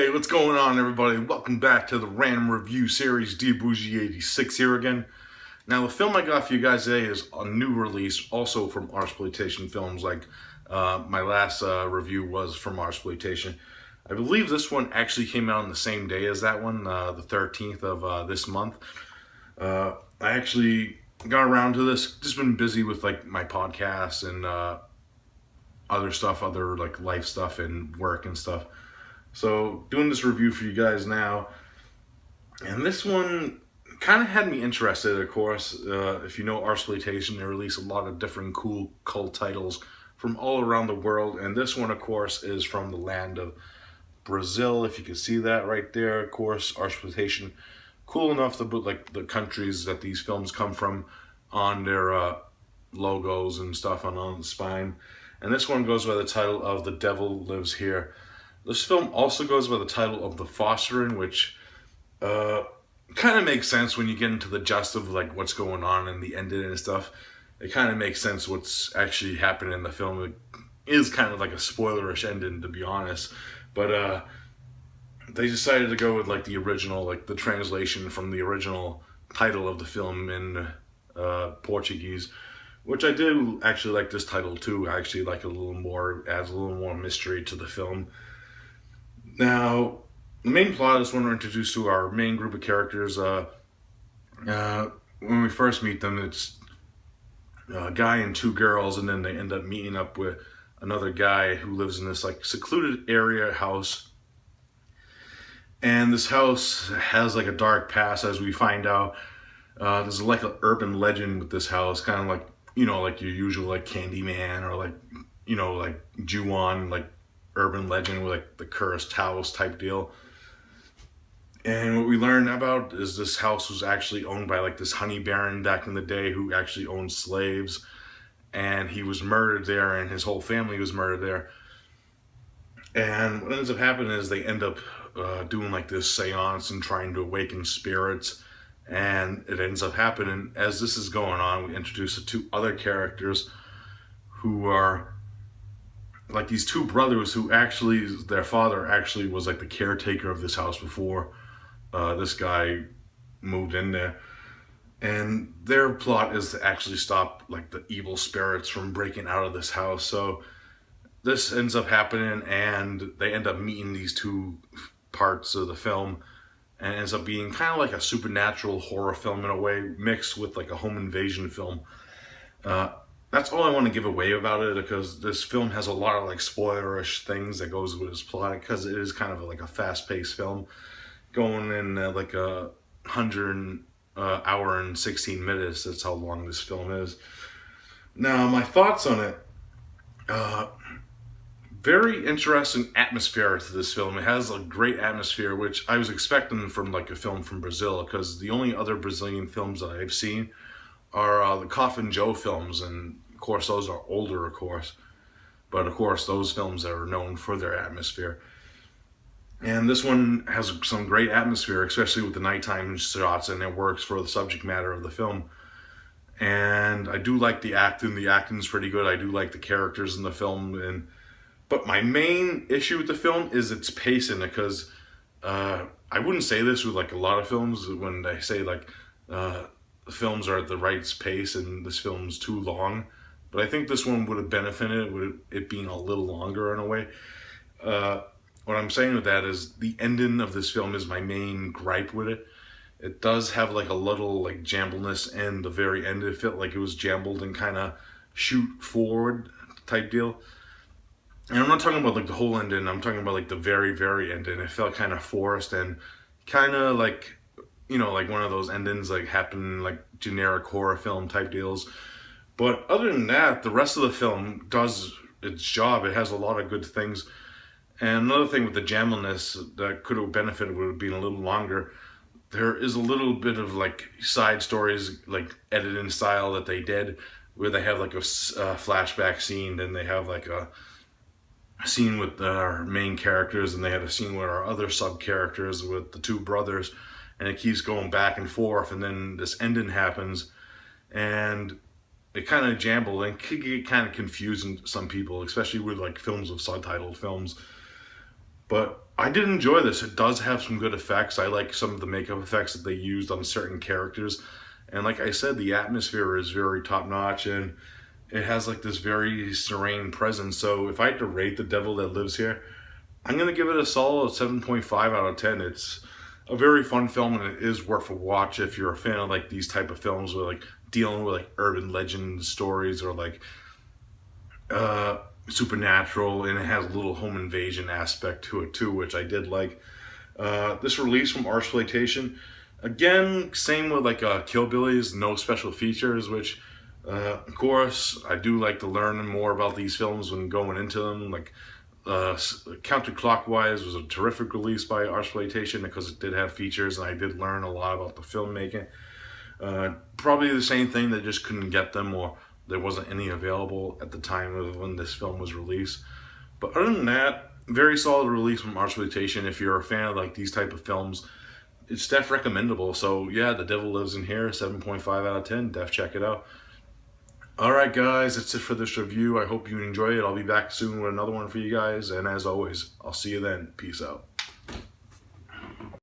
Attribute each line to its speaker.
Speaker 1: Hey, what's going on, everybody? Welcome back to the Random Review Series. D Bougie 86 here again. Now, the film I got for you guys today is a new release, also from Artsploitation Films. My last review was from Artsploitation. I believe this one actually came out on the same day as that one, the 13th of this month. I actually got around to this. Just been busy with my podcasts and other stuff, other life stuff and work and stuff. So, doing this review for you guys now, and this one kind of had me interested, of course. If you know Artsploitation, they release a lot of different cool cult titles from all around the world, and this one, of course, is from the land of Brazil, if you can see that right there. Of course, Artsploitation, cool enough to put the countries that these films come from on their logos and stuff on the spine. And this one goes by the title of The Devil Lives Here. This film also goes by the title of The Fostering, which kind of makes sense when you get into the gist of what's going on and the ending and stuff. It kind of makes sense what's actually happening in the film. It is kind of like a spoilerish ending, to be honest. But they decided to go with the original, the translation from the original title of the film in Portuguese, which I did actually like this title too. I actually like it a little more, adds a little more mystery to the film. Now, the main plot is when we're introduced to our main group of characters. When we first meet them, it's a guy and two girls, and then they end up meeting up with another guy who lives in this secluded area house. And this house has a dark past, as we find out. There's an urban legend with this house, kind of your usual Candyman or Ju-on, urban legend with the cursed house type deal. And what we learn about is this house was actually owned by this honey baron back in the day who actually owned slaves, and he was murdered there, and his whole family was murdered there. And what ends up happening is they end up doing this seance and trying to awaken spirits. And it ends up happening, as this is going on, we introduce the two other characters who are these two brothers who actually, their father actually was the caretaker of this house before this guy moved in there. And their plot is to actually stop the evil spirits from breaking out of this house. So this ends up happening, and they end up meeting these two parts of the film, and it ends up being kind of a supernatural horror film in a way, mixed with a home invasion film. That's all I want to give away about it, because this film has a lot of spoilerish things that goes with its plot, because it is kind of a fast-paced film going in a 100 hour and 16 minutes. That's how long this film is. Now, my thoughts on it. Very interesting atmosphere to this film. It has a great atmosphere, which I was expecting from a film from Brazil, because the only other Brazilian films that I've seen are the Coffin Joe films, and of course those are older, of course, but of course those films are known for their atmosphere. And this one has some great atmosphere, especially with the nighttime shots, and it works for the subject matter of the film. And I do like the acting. The acting's pretty good. I do like the characters in the film, but my main issue with the film is its pacing, because I wouldn't say this with a lot of films when they say films are at the right pace and this film's too long, but I think this one would have benefited with it being a little longer in a way. What I'm saying with that is the ending of this film is my main gripe with it. It does have a little jambleness in the very end. It felt like it was jambled and kind of shoot forward type deal. And I'm not talking about the whole ending. I'm talking about the very, very ending. It felt kind of forced and kind of one of those endings happen generic horror film type deals. But other than that, the rest of the film does its job. It has a lot of good things. And another thing with the jambleness that could have benefited would have been a little longer. There is a little bit of side stories, editing style that they did, where they have a flashback scene, then they have a scene with our main characters, and they had a scene with our other sub characters with the two brothers, and it keeps going back and forth, and then this ending happens, and it kind of jumbled and could get kind of confusing to some people, especially with films of subtitled films. But I did enjoy this. It does have some good effects. I like some of the makeup effects that they used on certain characters. And like I said, the atmosphere is very top notch, and it has like this very serene presence. So if I had to rate The Devil That Lives Here, I'm going to give it a solid 7.5 out of 10. It's a very fun film, and it is worth a watch if you're a fan of like these type of films with like dealing with like urban legend stories or like uh, supernatural, and it has a little home invasion aspect to it too, which I did like. This release from Artsploitation, again, same with like Kill Billy's, no special features, which of course I do like to learn more about these films when going into them. Like Counterclockwise was a terrific release by Artsploitation because it did have features, and I did learn a lot about the filmmaking. Probably the same thing, they just couldn't get them, or there wasn't any available at the time of when this film was released. But other than that, very solid release from Artsploitation. If you're a fan of like these type of films, it's def recommendable. So yeah, The Devil Lives in Here, 7.5 out of 10. Def check it out. Alright guys, that's it for this review. I hope you enjoy it. I'll be back soon with another one for you guys. And as always, I'll see you then. Peace out.